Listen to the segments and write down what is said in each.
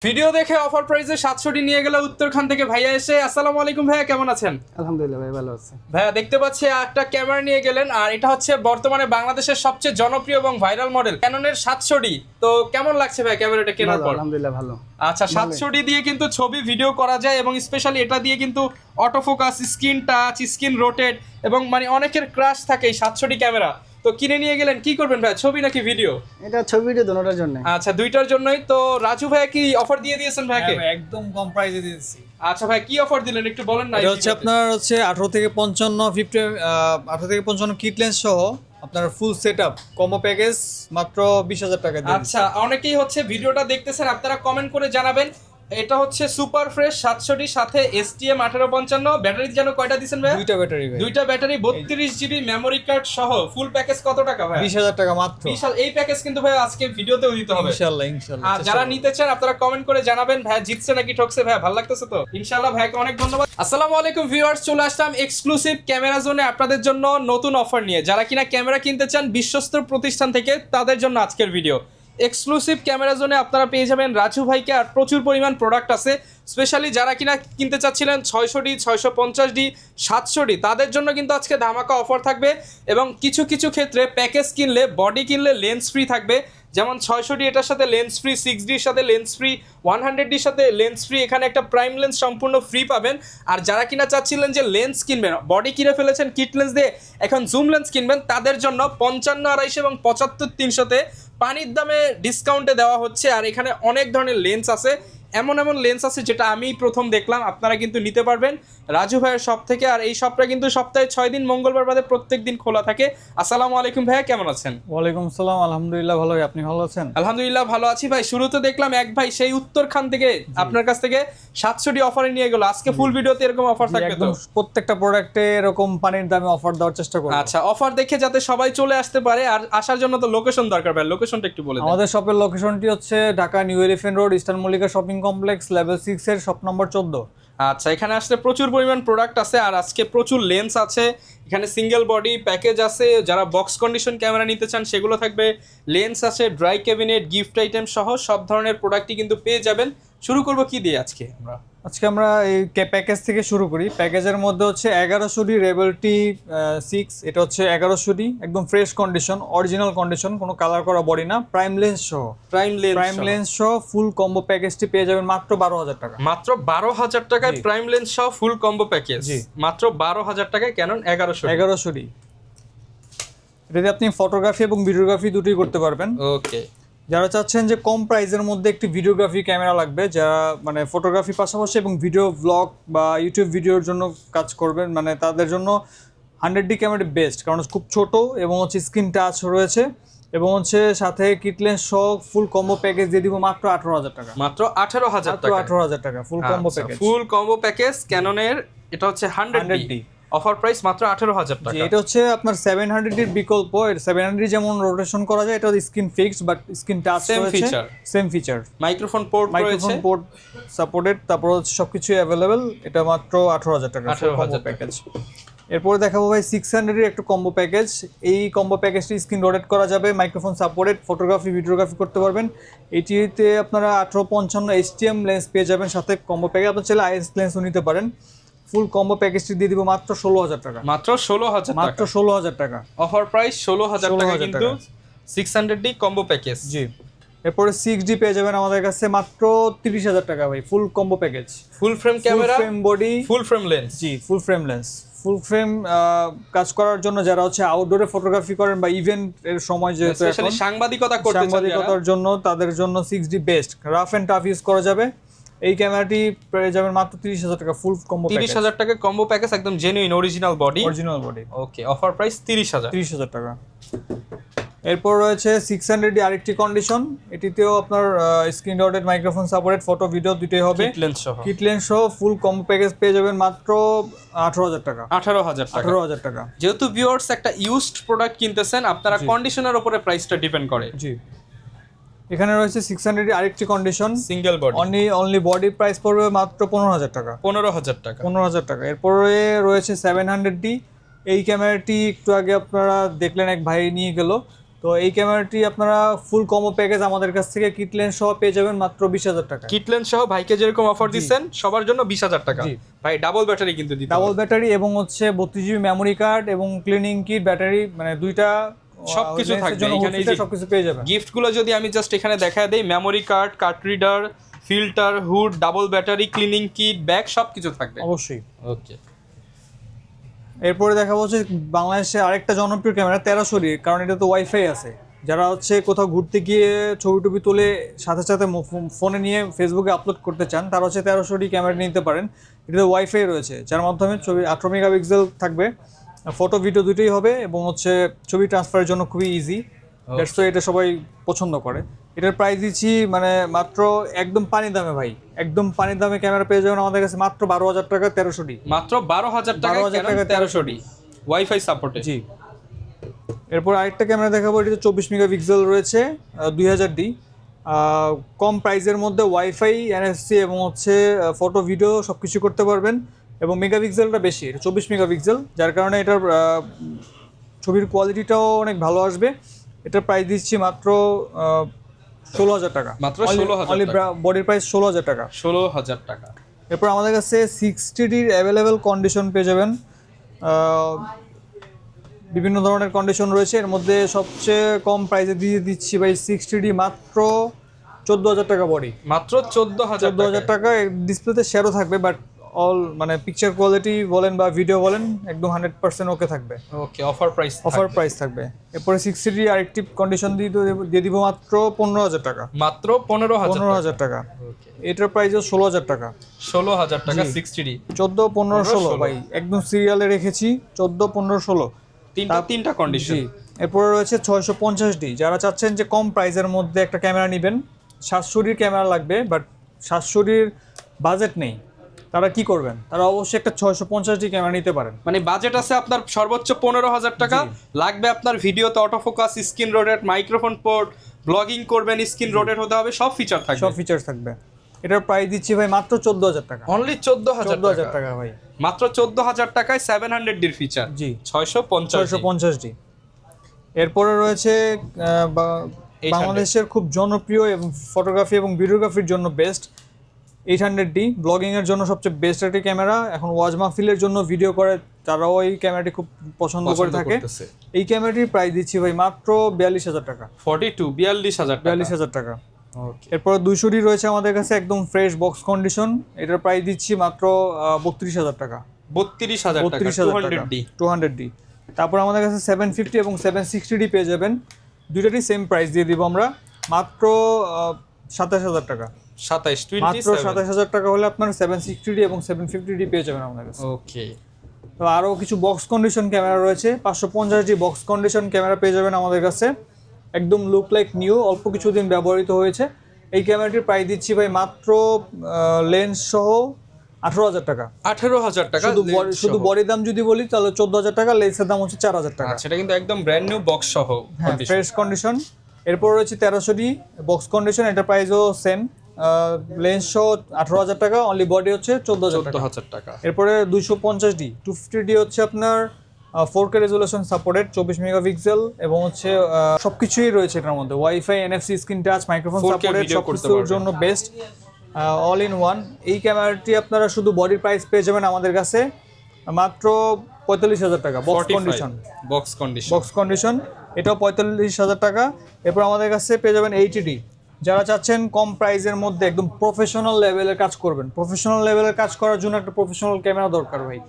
Video দেখে offer প্রাইসে 700টি নিয়ে গেল উত্তরখান থেকে ভাইয়া এসে। আসসালামু আলাইকুম ভাইয়া, কেমন আছেন? আলহামদুলিল্লাহ ভাই, ভালো আছে ভাইয়া দেখতে পাচ্ছি একটা ক্যামেরা নিয়ে গেলেন, আর এটা হচ্ছে বর্তমানে বাংলাদেশের সবচেয়ে জনপ্রিয় এবং ভাইরাল মডেল ক্যাননের 700ডি। তো কেমন লাগছে ভাই ক্যামেরাটা কেনার পর? আলহামদুলিল্লাহ ভালো। আচ্ছা, 700ডি দিয়ে কিন্তু ছবি ভিডিও করা যায় এবং স্পেশালি এটা দিয়ে কিন্তু auto focus, screen touch, screen rotate এবং মানে অনেকের ক্রাশ থাকে এই 700ডি ক্যামেরা। তো কিনে নিয়ে গেলেন, কি করবেন ভাই, ছবি নাকি ভিডিও? এটা ছবি ভিডিও দুটোর জন্য। আচ্ছা, দুইটার জন্যই। তো রাজু ভাইয়া কি অফার দিয়ে দিয়েছেন ভাইকে? একদম কম প্রাইসে দিয়েছি। আচ্ছা ভাই, কি অফার দিলেন একটু বলেন না। এটা হচ্ছে আপনার 18 থেকে 55 কিট লেন্স সহ আপনার ফুল সেটআপ কম্বো প্যাকেজ মাত্র 20,000 টাকা দিয়ে। আচ্ছা, অনেকেই হচ্ছে ভিডিওটা দেখতেছেন, আপনারা কমেন্ট করে জানাবেন। এটা হচ্ছে সুপার ফ্রেশ 700টির সাথে STM 1855 ব্যাটারি যেন কয়টা দিবেন ভাই? দুইটা ব্যাটারি 32 জিবি মেমরি কার্ড সহ ফুল প্যাকেজ কত টাকা ভাই? 20,000 টাকা মাত্র। বিশাল এই প্যাকেজ কিন্তু ভাই আজকে ভিডিওতেও দিতে হবে ইনশাআল্লাহ। আর যারা নিতে চান আপনারা কমেন্ট করে জানাবেন ভাই জিতছে নাকি ঠকছে। ভাই ভালো লাগতেছে তো? ইনশাআল্লাহ। ভাইকে অনেক ধন্যবাদ। আসসালামু আলাইকুম ভিউয়ার্স, চলে আসলাম এক্সক্লুসিভ ক্যামেরা জোনে আপনাদের জন্য নতুন অফার নিয়ে। যারা কিনা ক্যামেরা কিনতে চান বিশ্বস্ত প্রতিষ্ঠান থেকে, তাদের জন্য আজকের ভিডিও। এক্সক্লুসিভ ক্যামেরা জোনে আপনারা পেয়ে যাবেন রাজু ভাইকে, আর প্রচুর পরিমাণ প্রোডাক্ট আছে। স্পেশালি যারা কিনা কিনতে চাচ্ছিলেন 600ডি, 650ডি, 700ডি, তাদের জন্য কিন্তু আজকে ধামাকা অফার থাকবে। এবং কিছু কিছু ক্ষেত্রে প্যাকেজ কিনলে, বডি কিনলে লেন্স ফ্রি থাকবে। যেমন 600ডি এটার সাথে লেন্স ফ্রি, 6ডির সাথে লেন্স ফ্রি, 100ডির সাথে লেন্স ফ্রি। এখানে একটা প্রাইম লেন্স সম্পূর্ণ ফ্রি পাবেন। আর যারা কিনা চাচ্ছিলেন যে লেন্স কিনবেন, বডি কিনে ফেলেছেন কিট লেন্স দিয়ে, এখন জুম লেন্স কিনবেন, তাদের জন্য 55, 250 এবং 75, 300তে পানির দামে ডিসকাউন্টে দেওয়া হচ্ছে। আর এখানে অনেক ধরনের লেন্স আছে, এমন এমন লেন্স আছে যেটা আমি প্রথম দেখলাম। আপনারা কিন্তু নিতে পারবেন রাজু ভাইয়ের শপ থেকে। আর এই শপটা কিন্তু সপ্তাহে 6 দিন মঙ্গলবার বাদে প্রত্যেক দিন খোলা থাকে। আসসালামু আলাইকুম ভাইয়া, কেমন আছেন? ওয়ালাইকুম আসসালাম, আলহামদুলিল্লাহ ভালো। আপনি ভালো আছেন? আলহামদুলিল্লাহ ভালো আছি ভাই। শুরুতে দেখলাম এক ভাই সেই উত্তরখান থেকে আপনার কাছ থেকে 700ডি অফারে নিয়ে গেল। আজকে ফুল ভিডিওতে এরকম অফার থাকবে তো? প্রত্যেকটা প্রোডাক্টে এরকম পানির দামে অফার দেওয়ার চেষ্টা করব। আচ্ছা, অফার দেখে যাতে সবাই চলে আসতে পারে। আর আসার জন্য তো লোকেশন দরকার ভাই, লোকেশনটা একটু বলে দেন। আমাদের শপের লোকেশনটি হচ্ছে Dhaka new elephant road, eastern Mallika shopping complex, level 6 এর শপ নম্বর 14। আচ্ছা, এখানে আসলে প্রচুর পরিমাণ প্রোডাক্ট আছে, আর আজকে প্রচুর লেন্স আছে। এখানে সিঙ্গেল বডি প্যাকেজ আছে, যারা বক্স কন্ডিশন ক্যামেরা নিতে চান সেগুলো থাকবে। লেন্স আছে, ড্রাই ক্যাবিনেট, গিফট আইটেম সহ সব ধরনের প্রোডাক্টই কিন্তু পেয়ে যাবেন। শুরু করব কি দিয়ে আজকে? আমরা এই প্যাকেজ থেকে শুরু করি। প্যাকেজের মধ্যে হচ্ছে 1100ডি রেবেল টি 6। এটা হচ্ছে 1100ডি, একদম ফ্রেশ কন্ডিশন, অরিজিনাল কন্ডিশন, কোনো কালার করা বডি না, প্রাইম লেন্স সহ। প্রাইম লেন্স সহ ফুল কম্বো প্যাকেজটি পেয়ে যাবেন মাত্র 12,000 টাকা। মাত্র 12,000 টাকায় প্রাইম লেন্স সহ ফুল কম্বো প্যাকেজ, মাত্র 12,000 টাকায় ক্যানন 1100ডি। এটাতে আপনি ফটোগ্রাফি এবং ভিডিওগ্রাফি দুটোই করতে পারবেন। ওকে। যারা চাচ্ছেন যে কম প্রাইসের মধ্যে একটি ভিডিওগ্রাফি ক্যামেরা লাগবে, যারা মানে ফটোগ্রাফি পাশাপাশি এবং ভিডিও ব্লগ বা ইউটিউব ভিডিওর জন্য কাজ করবেন, মানে তাদের জন্য 100ডি ক্যামেরাটি বেস্ট, কারণ খুব ছোট এবং হচ্ছে স্ক্রিন টাচ রয়েছে এবং হচ্ছে সাথে কিট লেন্স সহ ফুল কম্বো প্যাকেজ দিয়ে দিব মাত্র 18,000 টাকা। মাত্র 18,000 টাকা। 18,000 টাকা full combo package. Full combo package ক্যাননের, এটা হচ্ছে 100ডি। অফার প্রাইস মাত্র 18,000 টাকা। এটা হচ্ছে আপনার 700 এর বিকল্প। 700 যেমন রোটেশন করা যায়, এটা screen fixed but screen touch রয়েছে, same feature. Microphone port supported, তারপর হচ্ছে সবকিছু अवेलेबल। এটা মাত্র 18,000 টাকা কম্বো প্যাকেজ। এরপরে দেখাবো ভাই 600 এর একটা কম্বো প্যাকেজ। এই কম্বো প্যাকেজটি স্ক্রিন রোটেট করা যাবে, মাইক্রোফোন সাপোর্টেড, ফটোগ্রাফি ভিডিওগ্রাফি করতে পারবেন। এটিতে আপনারা 1855 STM লেন্স পেয়ে যাবেন সাথে কম্বো প্যাকেজ। আপনারা চাইলে IS লেন্সও নিতে পারেন। ফুল কম্বো প্যাকেজটি দিয়ে দিব মাত্র 16,000 টাকা। মাত্র 16,000 টাকা। মাত্র 16,000 টাকা অফার প্রাইস 16,000 টাকা কিন্তু 600ডি কম্বো প্যাকেজ। জি। এরপরে 6D পেয়ে যাবেন আমাদের কাছে মাত্র 30,000 টাকা ভাই, full combo package. Full frame camera, full frame body, full frame lens. জি, full frame lens. Full frame কাজ করার জন্য যারা হচ্ছে আউটডোরে ফটোগ্রাফি করেন বা ইভেন্ট এর সময়, যেহেতু এখন সাংবাদিকতা করতে চান, সাংবাদিকতার জন্য তাদের জন্য 6D best. Rough and tough use করা যাবে। এই ক্যামেরাটি পেয়ে যাবেন মাত্র 30,000 টাকা ফুল কম্বো প্যাকেজ। 30,000 টাকা কম্বো প্যাকেজ, একদম জেনুইন অরিজিনাল বডি। ওকে, অফার প্রাইস 30,000 টাকা। এরপর রয়েছে 600ডি আরেকটি কন্ডিশন। এটিতেও আপনার screen rotate, microphone supported, photo video দুটোই হবে, কিট লেন্স সহ ফুল কম্বো প্যাকেজ পেয়ে যাবেন মাত্র 18,000 টাকা। 18,000 টাকা। যেহেতু ভিউয়ার্স একটা ইউজড প্রোডাক্ট কিনতেছেন, আপনারা কন্ডিশনের উপরে প্রাইসটা ডিপেন্ড করে। জি। এখানে রয়েছে 600 আরেকটি condition, single body, only body price পড়বে মাত্র 15,000 টাকা। 15,000 টাকা। এরপরে রয়েছে 700ডি। এই ক্যামেরাটি একটু আগে আপনারা দেখলেন, এক ভাই নিয়ে গেল। তো তো এই ক্যামেরাটি আপনারা ফুল কম্বো প্যাকেজ আমাদের কাছ থেকে কিট লেন্স সহ পেয়ে যাবেন মাত্র 20,000 টাকা। কিট লেন্স সহ ভাইকে যেরকম অফার দিচ্ছেন সবার জন্য 20,000 টাকা। জি। ভাই ডাবল ব্যাটারি কিন্তু দিতে ডাবল ব্যাটারি এবং হচ্ছে 32GB মেমোরি কার্ড এবং ক্লিনিং কিট ব্যাটারি মানে দুইটা সবকিছু থাকবে এখানে। সবকিছু পেয়ে যাবেন। গিফট গুলো যদি আমি জাস্ট এখানে দেখায় দেই, memory card, card reader, filter, hood, double battery, cleaning kit, bag সবকিছু থাকবে অবশ্যই। ওকে। এরপরে দেখা হচ্ছে বাংলাদেশে আরেকটা জনপ্রিয় ক্যামেরা 1300 কারণ এটা তো ওয়াইফাই আছে। যারা হচ্ছে কোথাও ঘুরতে গিয়ে ছবি টবি তুলে সাথে সাথে ফোনে নিয়ে ফেসবুকে আপলোড করতে চান, তারা হচ্ছে 1300 ক্যামেরা নিতে পারেন। এটাতে ওয়াইফাই রয়েছে যার মাধ্যমে ছবি 18 মেগাপিক্সেল থাকবে, ফটো ভিডিও দুটোই হবে এবং হচ্ছে ছবি ট্রান্সফারের জন্য খুবই ইজি। দ্যাটস তো এটা সবাই পছন্দ করে। এটার প্রাইস দিচ্ছি মানে মাত্র একদম পানি দামে ভাই, একদম পানি দামে ক্যামেরা পেয়ে যাবেন আমাদের কাছে মাত্র 12,000 টাকা 1300D। মাত্র 12,000 টাকা 1300D ওয়াইফাই সাপোর্টে। জি। এরপর আরেকটা ক্যামেরা দেখাবো, এটাতে 24 মেগাপিক্সেল রয়েছে 2000D, কম প্রাইসের মধ্যে ওয়াইফাই, NFC এবং হচ্ছে ফটো ভিডিও সব কিছু করতে পারবেন এবং মেগাপিক্সেলটা বেশি, এটা 24 মেগাপিক্সেল, যার কারণে এটার ছবির কোয়ালিটিটাও অনেক ভালো আসবে। এটার প্রাইস দিচ্ছি মাত্র 16,000 টাকা। মাত্র 16,000 টাকা। বডির প্রাইস 16,000 টাকা। 16,000 টাকা। এরপর আমাদের কাছে 60D অ্যাভেলেবেল কন্ডিশন পেয়ে যাবেন। বিভিন্ন ধরনের কন্ডিশন রয়েছে, এর মধ্যে সবচেয়ে কম প্রাইসে দিয়ে দিচ্ছি ভাই 60D মাত্র 14,000 টাকা বডি। মাত্র 14,000 টাকা। ডিসপ্লেতে শেয়ারও থাকবে বাট অল মানে পিকচার কোয়ালিটি বলেন বা ভিডিও বলেন একদম 100% ওকে থাকবে। ওকে, অফার প্রাইস থাকবে। এরপরে 60D আরেকটি কন্ডিশন দিয়ে দিব মাত্র 15,000 টাকা। মাত্র 15,000 টাকা। এটার প্রাইসও 16,000 টাকা। 16,000 টাকা 60D। 14, 15, 16 ভাই একদম সিরিয়ালে রেখেছি 14, 15, 16 তিনটা কন্ডিশন। এরপরে রয়েছে 650D। যারা চাচ্ছেন যে কম প্রাইসের মধ্যে একটা ক্যামেরা নেবেন, 700D ক্যামেরা লাগবে বাট 700D বাজেট নেই, তারা কি করবেন? তারা অবশ্যই একটা 650D ক্যামেরা নিতে পারেন। মানে বাজেট আছে আপনার সর্বোচ্চ 15,000 টাকা, লাগবে আপনার ভিডিওতে autofocus, screen rotate, microphone port, blogging করবেন স্ক্রিন রোটেট হতে হবে, সব ফিচার থাকবে। সব ফিচার থাকবে। এটার প্রাইস দিচ্ছি ভাই মাত্র 14,000 টাকা। অনলি 14,000 টাকা ভাই। মাত্র 14,000 টাকায় 700D এর ফিচার। জি, 650D। এরপরে রয়েছে বাংলাদেশের খুব জনপ্রিয় এবং ফটোগ্রাফি এবং ভিডিওগ্রাফির জন্য বেস্ট 800D, ব্লগিং এর জন্য সবচেয়ে বেস্ট একটি ক্যামেরা। এখন ওয়াজ মাহফিলের জন্য ভিডিও করে তারাও এই ক্যামেরাটি খুব পছন্দ করে থাকে। এই ক্যামেরাটির প্রাইস দিচ্ছি ভাই মাত্র 42,000 টাকা। 42,000 টাকা। এরপর 200D রয়েছে আমাদের কাছে একদম ফ্রেশ বক্স কন্ডিশন, এটার প্রাইস দিচ্ছি মাত্র 32,000 টাকা। 32,000 টাকা 200D। তারপর আমাদের কাছে 750 এবং 760D পেয়ে যাবেন, দুইটারই সেম প্রাইস দিয়ে দিব আমরা মাত্র 27,000 টাকা। 27,000 টাকা হলে আপনার 760D এবং 750D পেয়ে যাবেন আমাদের কাছে। ওকে। তো আরও কিছু বক্স কন্ডিশন ক্যামেরা রয়েছে, 550D বক্স কন্ডিশন ক্যামেরা পেয়ে যাবেন আমাদের কাছে, একদম লুক লাইক নিউ, অল্প কিছুদিন ব্যবহৃত হয়েছে। এই ক্যামেরাটির প্রাইস দিচ্ছি ভাই মাত্র লেন্স সহ 18,000 টাকা। 18,000 টাকা। শুধু বডি দাম যদি বলি তাহলে 14,000 টাকা, লেন্সের দাম হচ্ছে 4,000 টাকা। সেটা কিন্তু একদম ব্র্যান্ড নিউ বক্স সহ ফ্রেশ কন্ডিশন। এরপর রয়েছে 1300D বক্স কন্ডিশন, এটার প্রাইসও সেম, লেন্স সহ 18,000 টাকা, অনলি বডি হচ্ছে 14,000 টাকা। এরপরে 250D 250D হচ্ছে আপনার 4K রেজুলেশন সাপোর্টেড, 24 মেগাপিক্সেল এবং হচ্ছে সবকিছুই রয়েছে এটার মধ্যে, wifi, NFC, screen touch, microphone supported, সবকিছুর জন্য বেস্ট, অল ইন ওয়ান। এই ক্যামেরাটি আপনারা শুধু বডির প্রাইস পেয়ে যাবেন আমাদের কাছে মাত্র 45,000 টাকা। বক্স কন্ডিশন এটাও 45,000 টাকা। এরপর আমাদের কাছে পেয়ে যাবেন 80D। যারা চাচ্ছেন কম প্রাইসের মধ্যে একদম প্রফেশনাল লেভেলের কাজ করবেন, প্রফেশনাল লেভেলের কাজ করার জন্য একটা প্রফেশনাল ক্যামেরা দরকার ভাই,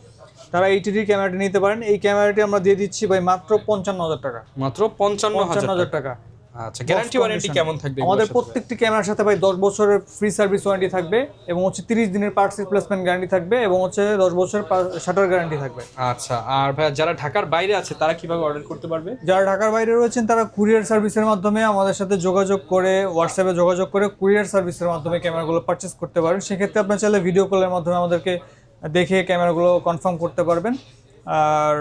তারা 80D ক্যামেরাটি নিতে পারেন। এই ক্যামেরাটি আমরা দিয়ে দিচ্ছি ভাই মাত্র 55,000 টাকা। মাত্র 55,000 টাকা। আচ্ছা, গ্যারান্টি ওয়ারেন্টি কেমন থাকবে? আমাদের প্রত্যেকটি ক্যামেরার সাথে ভাই 10 বছরের ফ্রি সার্ভিস ওয়ারেন্টি থাকবে এবং হচ্ছে 30 দিনের পার্টস রিপ্লেসমেন্ট গ্যারান্টি থাকবে এবং হচ্ছে 10 বছরের শাটার গ্যারান্টি থাকবে। আচ্ছা, আর ভাই যারা ঢাকার বাইরে আছে তারা কিভাবে অর্ডার করতে পারবে? যারা ঢাকার বাইরে রয়েছেন তারা কুরিয়ার সার্ভিসের মাধ্যমে আমাদের সাথে যোগাযোগ করে, হোয়াটসঅ্যাপে যোগাযোগ করে কুরিয়ার সার্ভিসের মাধ্যমে ক্যামেরাগুলো পারচেস করতে পারেন। সেক্ষেত্রে আপনার চাইলে ভিডিও কলের মাধ্যমে আমাদেরকে দেখে ক্যামেরাগুলো কনফার্ম করতে পারবেন। আর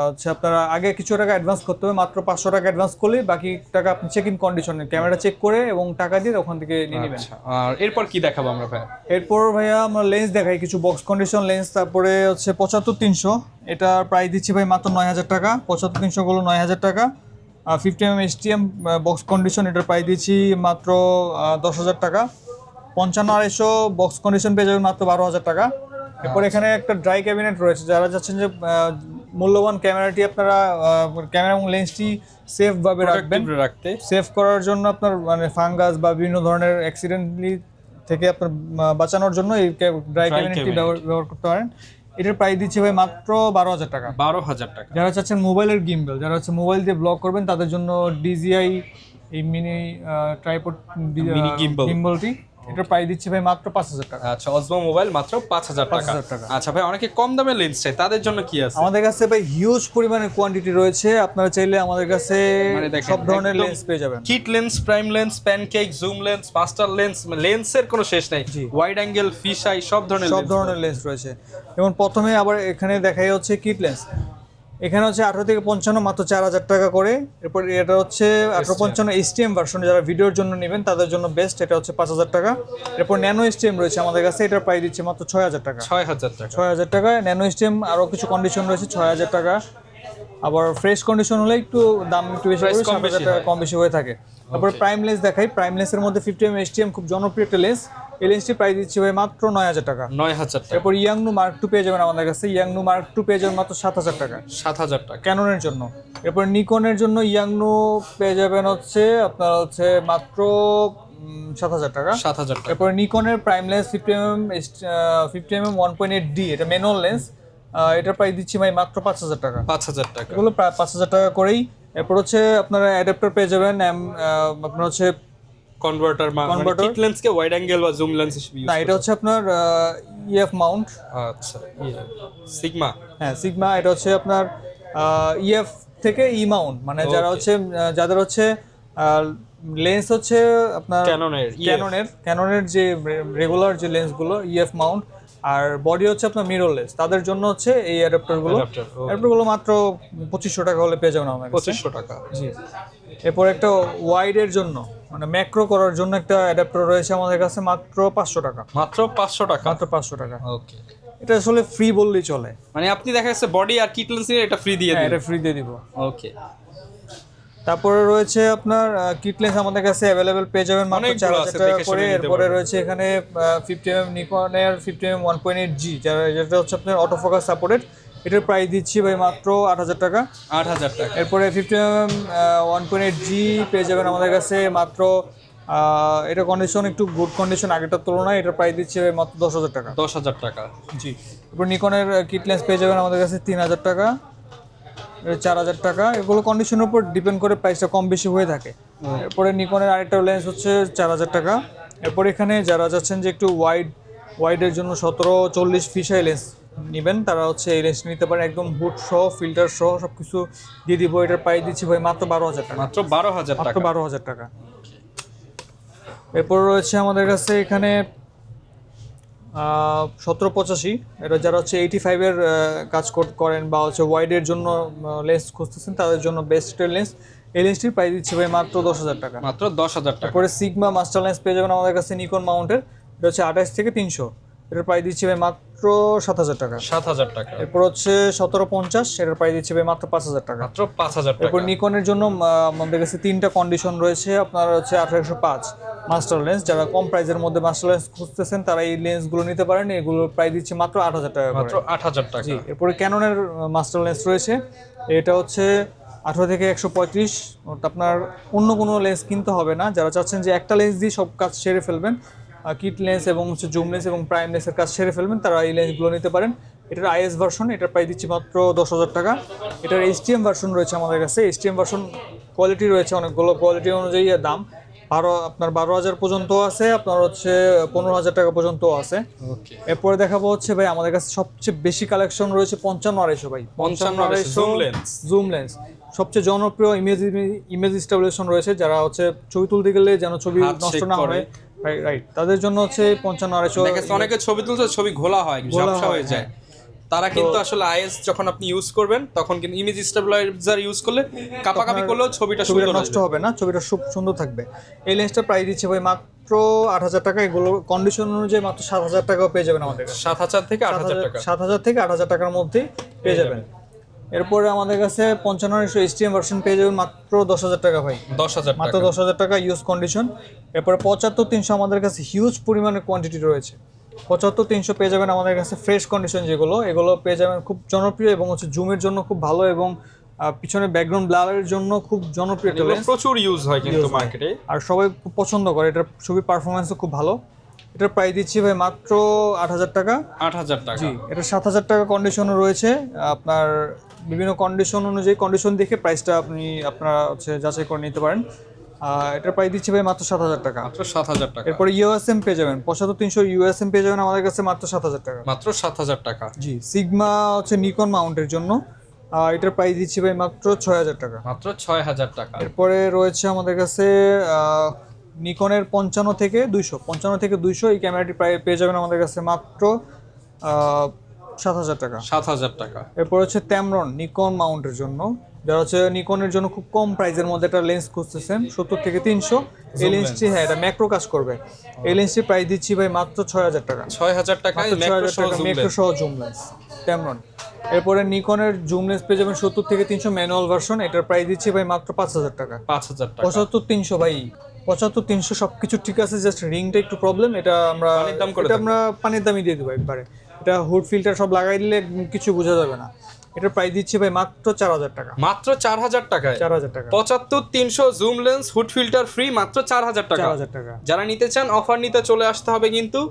হচ্ছে আপনারা আগে কিছু টাকা অ্যাডভান্স করতে হবে, মাত্র 500 টাকা অ্যাডভান্স করলে বাকি টাকা আপনি চেক ইন কন্ডিশনে ক্যামেরা চেক করে এবং টাকা দিয়ে ওখান থেকে নিয়ে নেবেন। আর এরপর কি দেখাবো আমরা ভাই? এরপর ভাইয়া আমরা লেন্স দেখাই, কিছু বক্স কন্ডিশন লেন্স। তারপরে হচ্ছে 75-300, এটার প্রাইস দিচ্ছি ভাই মাত্র 9,000 টাকা। 75-300 গুলো 9,000 টাকা। 50mm HTM বক্স কন্ডিশন, এটার প্রাইস দিচ্ছি মাত্র 10,000 টাকা। 55-250 বক্স কন্ডিশন পেয়ে যাবেন মাত্র 12,000 টাকা। এরপর এখানে একটা ড্রাই ক্যাবিনেট রয়েছে, যারা চাচ্ছেন যে মূল্যবান ক্যামেরাটি আপনারা ক্যামেরা এবং লেন্সটি সেফ ভাবে রাখবেন, সেভ করার জন্য আপনার মানে ফাঙ্গাস বা বিভিন্ন ধরনের অ্যাক্সিডেন্টলি থেকে আপনার বাঁচানোর জন্য এই ড্রাই ক্যাবিনেটটি ব্যবহার করতে পারেন। এটার প্রাইস দিচ্ছি ভাই মাত্র 12,000 টাকা। 12,000 টাকা। যারা চাচ্ছেন মোবাইলের গিম্বল, যারা হচ্ছে মোবাইল দিয়ে ব্লগ করবেন, তাদের জন্য DJI এই মিনি ট্রাইপড গিম্বলটি, এটার প্রাইস দিচ্ছি ভাই মাত্র 5,000 টাকা। আচ্ছা, অজমো মোবাইল মাত্র 5,000 টাকা। আচ্ছা ভাই, অনেকে কম দামে লেন্স চাই, তাদের জন্য কি আছে? আমাদের কাছে ভাই হিউজ পরিমাণে কোয়ান্টিটি রয়েছে, আপনারা চাইলে আমাদের কাছে সব ধরনের লেন্স পেয়ে যাবেন। Kit lens, prime lens, pancake, zoom lens, master lens, লেন্সের কোনো শেষ নাই। ওয়াইড অ্যাঙ্গেল, ফিশ আই, সব ধরনের লেন্স রয়েছে। এবং প্রথমে আবার এখানে দেখাই হচ্ছে কিট লেন্স, এখানে হচ্ছে 18 থেকে 55 মাত্র 4,000 টাকা করে। এরপর এটা হচ্ছে 18-55 HTM ভার্সন, যারা ভিডিওর জন্য নেবেন তাদের জন্য বেস্ট, এটা হচ্ছে 5,000 টাকা। এরপর ন্যানো HTM রয়েছে আমাদের কাছে, এটার প্রাইস দিচ্ছে মাত্র 6,000 টাকা। 6,000 টাকা। ন্যানো HTM আরও কিছু কন্ডিশন রয়েছে, 6,000 টাকা। আবার ফ্রেশ কন্ডিশন হলে একটু দাম একটু বেশি, 7,000 টাকা কম বেশি হয়ে থাকে। তারপর প্রাইম লেন্স দেখাই, প্রাইম লেন্সের মধ্যে 50mm HTM খুব জনপ্রিয় একটা লেন্স, এই লেন্সটি প্রাইস দিচ্ছি ভাই মাত্র 9,000 টাকা। 9,000 টাকা। এরপর ইয়াংনু মার্ক 2 পেয়ে যাবেন আমাদের কাছে, ইয়াংনু মার্ক 2 পেয়ে যাবেন মাত্র 7,000 টাকা। 7,000 টাকা ক্যাননের জন্য। এরপর নিকনের জন্য ইয়াংনু পেয়ে যাবেন হচ্ছে আপনার হচ্ছে মাত্র 7,000 টাকা। 7,000 টাকা। এরপর নিকনের প্রাইম লেন্স 50mm 1.8D, এটা ম্যানুয়াল লেন্স, এটার প্রাইস দিচ্ছি ভাই মাত্র 5,000 টাকা। 5,000 টাকা। এগুলো প্রায় 5,000 টাকা করেই। এরপর হচ্ছে আপনারা অ্যাডাপ্টার পেয়ে যাবেন, আপনার হচ্ছে কনভার্টার, মানে কিট লেন্সকে ওয়াইড অ্যাঙ্গেল বা জুম লেন্স হিসেবে ইউজ না, এটা হচ্ছে আপনার EF মাউন্ট। আচ্ছা, সিগমা। হ্যাঁ, সিগমা। এটা হচ্ছে আপনার EF থেকে ই মাউন্ট, মানে যারা হচ্ছে যাদের হচ্ছে লেন্স হচ্ছে আপনার ক্যাননের যে রেগুলার যে লেন্সগুলো EF মাউন্ট, আর বডি হচ্ছে আপনার মিরর লেন্স, তাদের জন্য হচ্ছে এই অ্যাডাপ্টারগুলো মাত্র 2,500 টাকা হলে পেয়ে যাবেন আমাদের 2,500 টাকা। জি। এরপর একটা ওয়াইডের জন্য মানে ম্যাক্রো করার জন্য একটা অ্যাডাপ্টার রয়েছে আমাদের কাছে, মাত্র 500 টাকা। মাত্র 500 টাকা। মাত্র 500 টাকা। ওকে, এটা আসলে ফ্রি বললেই চলে, মানে আপনি দেখা যাচ্ছে বডি আর কিট লেন্স এটা ফ্রি দিয়ে দিবেন। এটা ফ্রি দিয়ে দিব। ওকে। তারপরে রয়েছে আপনার কিট লেন্স আমাদের কাছে अवेलेबल পেয়ে যাবেন মাত্র 4,000 টাকা করে। এরপরে রয়েছে এখানে 50mm নিকনের 50mm 1.8G, যেটা হচ্ছে আপনার অটো ফোকাস সাপোর্টেড, এটার প্রাইস দিচ্ছি ভাই মাত্র 8,000 টাকা। 8,000 টাকা। এরপরে 50mm 1.8G পেয়ে যাবেন আমাদের কাছে মাত্র, এটা কন্ডিশন একটু গুড কন্ডিশন আগেরটার তুলনায়, এটার প্রাইস দিচ্ছি ভাই মাত্র 10,000 টাকা। 10,000 টাকা। জি। এরপর নিকনের কিট লেন্স পেয়ে যাবেন আমাদের কাছে 3,000 টাকা, 4,000 টাকা। এগুলো কন্ডিশনের উপর ডিপেন্ড করে প্রাইসটা কম বেশি হয়ে থাকে। এরপরে নিকনের আরেকটা লেন্স হচ্ছে 4,000 টাকা। এরপর এখানে যারা যাচ্ছেন যে একটু ওয়াইডের জন্য 17-40 ফিশাই লেন্স নেবেন, তারা হচ্ছে এই লেন্স নিতে পারেন, একদম হুড সহ ফিল্টার সহ সবকিছু দিয়ে দিব। এটার প্রাইস দিচ্ছি ভাই মাত্র 12,000 টাকা। মাত্র 12,000 টাকা। মাত্র 12,000 টাকা। এরপর রয়েছে আমাদের কাছে এখানে 1785, এটা যারা হচ্ছে 85-এর কাজ করেন বা হচ্ছে ওয়াইডের জন্য লেন্স খুঁজতেছেন, তাদের জন্য বেস্ট লেন্স। এই লেন্সটির প্রাইস দিচ্ছে ভাই মাত্র 10,000 টাকা। মাত্র 10,000 টাকা। তারপরে সিগমা মাস্টার লেন্স পেয়ে যাবেন আমাদের কাছে নিকন মাউন্টের, এটা হচ্ছে 28 থেকে 300, এটার প্রাইস দিচ্ছে ভাই মাত্র 7,000 টাকা। 7,000 টাকা। এরপর হচ্ছে 1750, এটার প্রাইস দিচ্ছে ভাই মাত্র 5,000 টাকা। মাত্র 5,000 টাকা। এরপর নিকনের জন্য আমাদের কাছে 3টা কন্ডিশন রয়েছে, আপনার হচ্ছে 1805 মাস্টার লেন্স, যারা কম প্রাইসের মধ্যে মাস্টার লেন্স খুঁজতেছেন তারা এই লেন্সগুলো নিতে পারেন, এগুলোর প্রাইস দিচ্ছে মাত্র 8,000 টাকা করে। মাত্র 8,000 টাকা। জি। এরপরে ক্যাননের মাস্টার লেন্স রয়েছে, এটা হচ্ছে 18 থেকে 135, আপনার অন্য কোনো লেন্স কিনতে হবে না, যারা চাচ্ছেন যে একটা লেন্স দিয়ে সব কাজ সেরে ফেলবেন, কিট লেন্স এবং হচ্ছে জুম লেন্স এবং প্রাইম লেন্সের কাজ সেরে ফেলবেন, তারা এই লেন্সগুলো নিতে পারেন। এটার IS ভার্সন, এটার প্রাইস দিচ্ছি মাত্র 10,000 টাকা। এটার HTM ভার্সন রয়েছে আমাদের কাছে, HTM ভার্সন কোয়ালিটি রয়েছে অনেকগুলো, কোয়ালিটি অনুযায়ী দাম আপনার 12,000 পর্যন্ত আছে, আপনার হচ্ছে 15,000 টাকা পর্যন্ত আছে। এরপরে দেখাবো হচ্ছে ভাই আমাদের কাছে সবচেয়ে বেশি কালেকশন রয়েছে 55-250 ভাই। 55-250 জুম লেন্স সবচেয়ে জনপ্রিয় ইমেজ স্টেবিলাইজেশন রয়েছে, যারা হচ্ছে ছবি তুলতে গেলে যেন ছবি নষ্ট না হয়, রাইট, তাদের জন্য হচ্ছে 55-250। অনেকে ছবি তুলতে ছবি ঘোলা হয়, ঝাপসা হয়ে যায়, তারা কিন্তু আসলে IS যখন আপনি ইউজ করবেন তখন কিন্তু ইমেজ স্টেবিলাইজার ইউজ করলে কাপাকাপি করলেও ছবিটা নষ্ট হবে না, ছবিটা খুব সুন্দর থাকবে। এই লেন্সটা প্রাইস দিচ্ছে ভাই মাত্র 8,000 টাকা। এগুলো কন্ডিশন অনুযায়ী মাত্র 7,000 টাকাও পেয়ে যাবেন আমাদের কাছে। 7,000 থেকে 8,000 টাকা। 7,000 থেকে 8,000 টাকার মধ্যে পেয়ে যাবেন। এরপরে আমাদের কাছে 55 HTM ভার্সন পেয়ে যাবেন মাত্র 10,000 টাকা ভাই, 10,000 মাত্র টাকা। 10,000 টাকা ইউজ কন্ডিশন। এরপরে 75-300 আমাদের কাছে হিউজ পরিমাণে কোয়ান্টিটি রয়েছে। 75-300 পেয়ে যাবেন আমাদের কাছে ফ্রেশ কন্ডিশন, যেগুলো এগুলো পেয়ে যাবেন খুব জনপ্রিয় এবং হচ্ছে জুমের জন্য খুব ভালো এবং পিছনে ব্যাকগ্রাউন্ড ব্লারের জন্য খুব জনপ্রিয় একটা এগুলো লেন্স, প্রচুর ইউজ হয় কিন্তু মার্কেটে। আর সবাই খুব পছন্দ করে। এটার ছবি পারফরমেন্সও খুব ভালো। এটার প্রাইস দিচ্ছি ভাই মাত্র 8,000 টাকা। 8,000 টাকা। জি, এটা 7,000 টাকা কন্ডিশনও রয়েছে। আপনার বিভিন্ন কন্ডিশন অনুযায়ী কন্ডিশন দেখে প্রাইসটা আপনারা হচ্ছে যাচাই করে নিতে পারেন। এটার প্রাইস দিচ্ছি ভাই মাত্র 7,000 টাকা। মাত্র 7,000 টাকা। এরপরে ইউএসএম পেয়ে যাবেন 75-300 ইউএসএম পেয়ে যাবেন আমাদের কাছে মাত্র 7,000 টাকা। মাত্র 7,000 টাকা। জি, সিগমা হচ্ছে নিকন মাউন্টের জন্য এটার প্রাইস দিচ্ছি ভাই মাত্র 6,000 টাকা। মাত্র 6,000 টাকা। এরপরে রয়েছে আমাদের কাছে নিকনের 55 থেকে 200 এই ক্যামেরাটি প্রায় পেয়ে যাবেন আমাদের কাছে মাত্র 7,000 টাকা। 7,000 টাকা। এরপর হচ্ছে ট্যামরন নিকন মাউন্টের জন্য, যারা হচ্ছে নিকনের জন্য খুব কম প্রাইসের মধ্যে একটা লেন্স খুঁজতেছেন 70 থেকে 300, এই লেন্সটি হ্যাঁ এটা ম্যাক্রো কাজ করবে। এই লেন্সটি প্রাইস দিচ্ছি ভাই মাত্র 6,000 টাকা। 6,000 টাকায় ম্যাক্রো সহ জুম ম্যাক্রো লেন্স। সহ জুম লেন্স ট্যামরন। এরপরে নিকনের জুম লেন্স পেয়ে যাবেন 70 থেকে 300 ম্যানুয়াল ভার্সন, এটার প্রাইস দিচ্ছি ভাই মাত্র 5,000 টাকা। 5,000 টাকা। 75-300 ভাই, 75-300 সবকিছু ঠিক আছে, জাস্ট রিংটা একটু প্রবলেম, এটা আমরা পানির দাম করে এটা আমরা পানির দামই দিয়ে দেবো একবারে। এটা হুড ফিল্টার সব লাগাই দিলে কিছু বোঝা যাবে না। এটার প্রাইস দিচ্ছি ভাই মাত্র 4,000 টাকা। মাত্র 4,000 টাকায় 4,000 টাকা। 75-300 zoom lens hood filter free মাত্র 4,000 টাকা। 4,000 টাকা। যারা নিতে চান অফার নিতে চলে আসতে হবে কিন্তু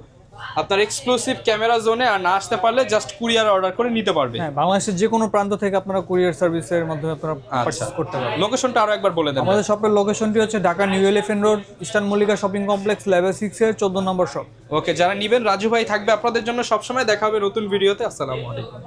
আপনার এক্সক্লুসিভ ক্যামেরা জোনে, আর না আসতে পারলে জাস্ট কুরিয়ার অর্ডার করে নিতে পারবে। হ্যাঁ, বাংলাদেশের যে কোনো প্রান্ত থেকে আপনারা কুরিয়ার সার্ভিসের মাধ্যমে আপনারা আচ্ছা। পারচেজ করতে পারবেন। লোকেশনটা আরো একবার বলে দেন। আমাদের শপের লোকেশনটি হচ্ছে Dhaka new elephant road, eastern Mallika shopping complex, level 6 এর 14 নম্বর শপ। ওকে, যারা নিবেন রাজু ভাই থাকবে আপনাদের জন্য সবসময়। দেখা হবে নতুন ভিডিওতে। আসসালামু আলাইকুম।